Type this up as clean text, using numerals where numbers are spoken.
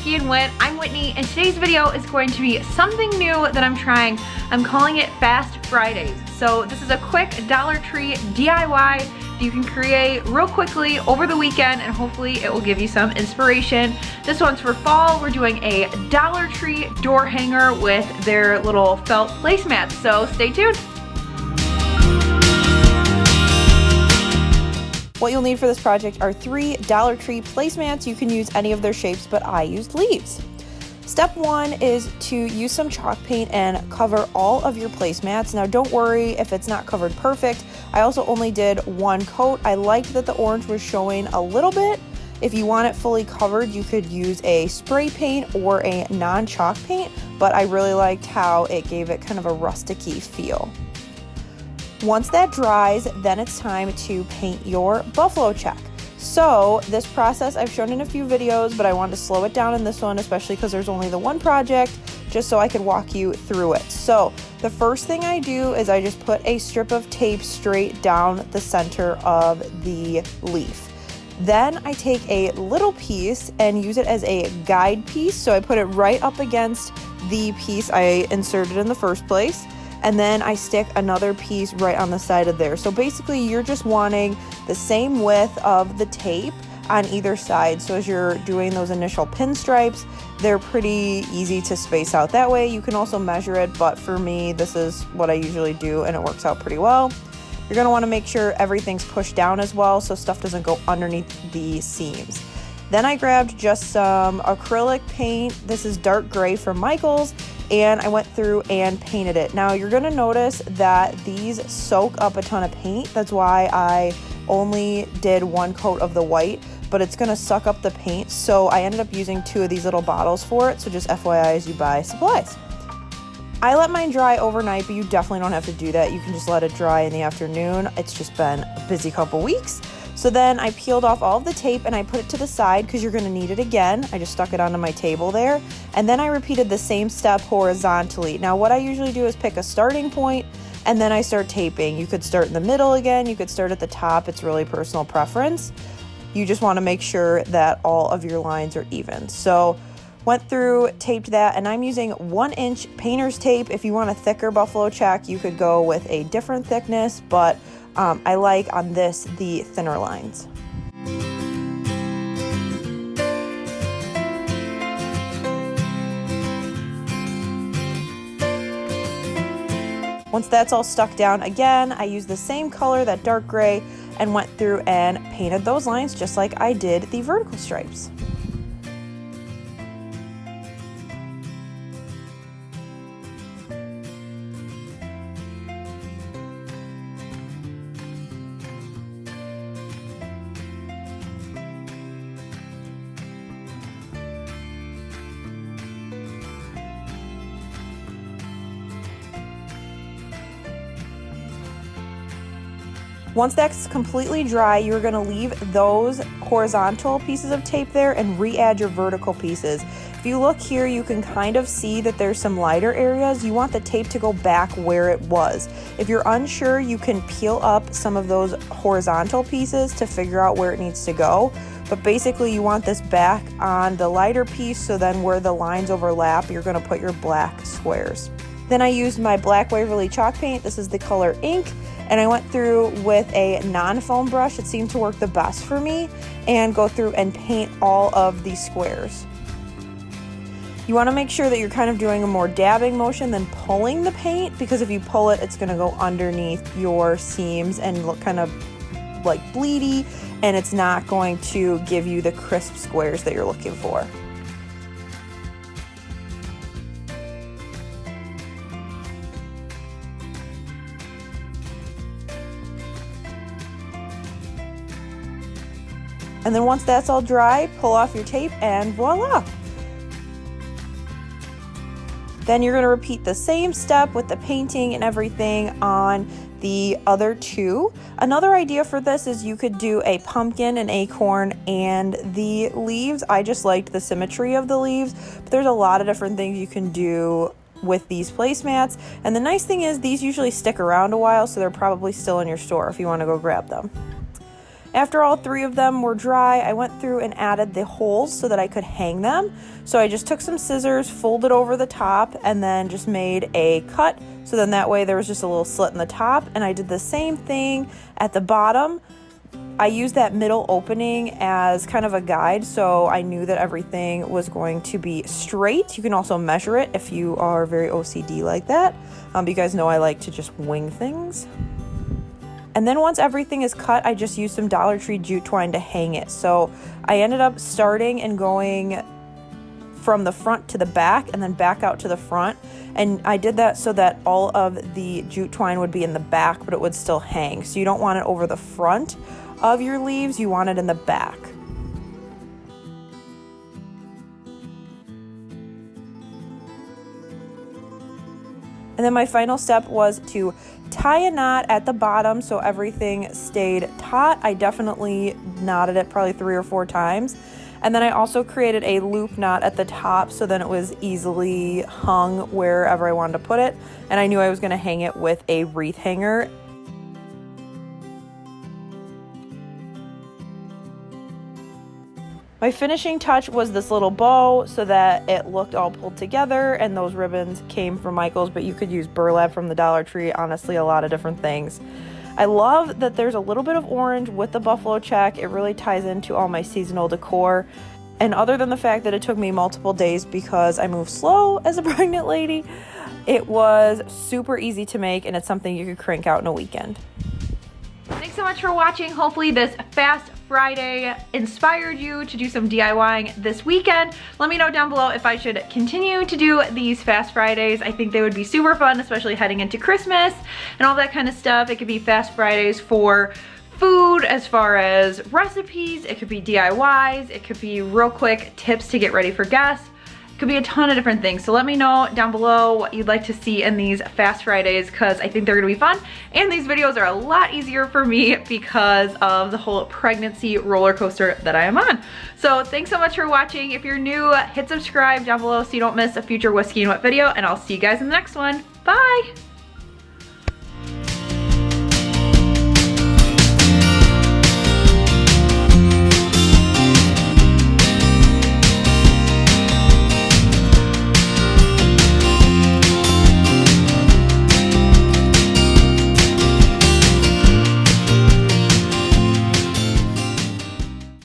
Nikki and Whit. I'm Whitney, and today's video is going to be something new that I'm trying. I'm calling it Fast Fridays. So this is a quick Dollar Tree DIY that you can create real quickly over the weekend, and hopefully it will give you some inspiration. This one's for fall. We're doing a Dollar Tree door hanger with their little felt placemats, so stay tuned. What you'll need for this project are 3 Dollar Tree placemats. You can use any of their shapes, but I used leaves. Step 1 is to use some chalk paint and cover all of your placemats. Now don't worry if it's not covered perfect. I also only did 1 coat. I liked that the orange was showing a little bit. If you want it fully covered, you could use a spray paint or a non-chalk paint, but I really liked how it gave it kind of a rusticy feel. Once that dries, then it's time to paint your buffalo check. So this process I've shown in a few videos, but I wanted to slow it down in this one, especially because there's only the one project, just so I could walk you through it. So the first thing I do is I just put a strip of tape straight down the center of the leaf. Then I take a little piece and use it as a guide piece. So I put it right up against the piece I inserted in the first place. And then I stick another piece right on the side of there. So basically you're just wanting the same width of the tape on either side. So as you're doing those initial pinstripes, they're pretty easy to space out that way. You can also measure it, but for me, this is what I usually do and it works out pretty well. You're gonna wanna make sure everything's pushed down as well so stuff doesn't go underneath the seams. Then I grabbed just some acrylic paint. This is dark gray from Michael's, and I went through and painted it. Now you're gonna notice that these soak up a ton of paint. That's why I only did 1 coat of the white, but it's gonna suck up the paint. So I ended up using 2 of these little bottles for it. So just FYI as you buy supplies. I let mine dry overnight, but you definitely don't have to do that. You can just let it dry in the afternoon. It's just been a busy couple weeks. So then I peeled off all of the tape and I put it to the side because you're gonna need it again. I just stuck it onto my table there. And then I repeated the same step horizontally. Now what I usually do is pick a starting point and then I start taping. You could start in the middle again, you could start at the top. It's really personal preference. You just wanna make sure that all of your lines are even. So went through, taped that, and I'm using 1-inch painter's tape. If you want a thicker buffalo check, you could go with a different thickness, but I like on this the thinner lines. Once that's all stuck down again, I used the same color, that dark gray, and went through and painted those lines just like I did the vertical stripes. Once that's completely dry, you're gonna leave those horizontal pieces of tape there and re-add your vertical pieces. If you look here, you can kind of see that there's some lighter areas. You want the tape to go back where it was. If you're unsure, you can peel up some of those horizontal pieces to figure out where it needs to go. But basically you want this back on the lighter piece, so then where the lines overlap, you're gonna put your black squares. Then I used my black Waverly chalk paint. This is the color Ink. And I went through with a non-foam brush. It seemed to work the best for me, and go through and paint all of these squares. You want to make sure that you're kind of doing a more dabbing motion than pulling the paint, because if you pull it, it's going to go underneath your seams and look kind of like bleedy, and it's not going to give you the crisp squares that you're looking for. And then once that's all dry, pull off your tape and voila. Then you're gonna repeat the same step with the painting and everything on the other 2. Another idea for this is you could do a pumpkin, an acorn, and the leaves. I just liked the symmetry of the leaves, but there's a lot of different things you can do with these placemats. And the nice thing is these usually stick around a while, so they're probably still in your store if you wanna go grab them. After all 3 of them were dry, I went went through and added the holes so that I could hang them. So I just took some scissors, folded over the top, and then just made a cut. So then that way there was just a little slit in the top, and I did the same thing at the bottom. I used that middle opening as kind of a guide, so I knew that everything was going to be straight. You can also measure it if you are very OCD like that. You guys know I like to just wing things. And then once everything is cut, I just used some Dollar Tree jute twine to hang it. So I ended up starting and going from the front to the back and then back out to the front. And I did that so that all of the jute twine would be in the back, but it would still hang. So you don't want it over the front of your leaves, you want it in the back. And then my final step was to tie a knot at the bottom so everything stayed taut. I definitely knotted it probably 3 or 4 times. And then I also created a loop knot at the top so then it was easily hung wherever I wanted to put it. And I knew I was going to hang it with a wreath hanger. My finishing touch was this little bow so that it looked all pulled together, and those ribbons came from Michael's, but you could use burlap from the Dollar Tree, honestly a lot of different things. I love that there's a little bit of orange with the buffalo check. It really ties into all my seasonal decor. And other than the fact that it took me multiple days because I move slow as a pregnant lady, it was super easy to make, and it's something you could crank out in a weekend. Thanks so much for watching. Hopefully this Fast Friday inspired you to do some DIYing this weekend. Let me know down below if I should continue to do these Fast Fridays. I think they would be super fun, especially heading into Christmas and all that kind of stuff. It could be Fast Fridays for food as far as recipes. It could be DIYs. It could be real quick tips to get ready for guests. Could be a ton of different things. So let me know down below what you'd like to see in these Fast Fridays, because I think they're gonna be fun. And these videos are a lot easier for me because of the whole pregnancy roller coaster that I am on. So thanks so much for watching. If you're new, hit subscribe down below so you don't miss a future Whiskey and Whit video, and I'll see you guys in the next one. Bye.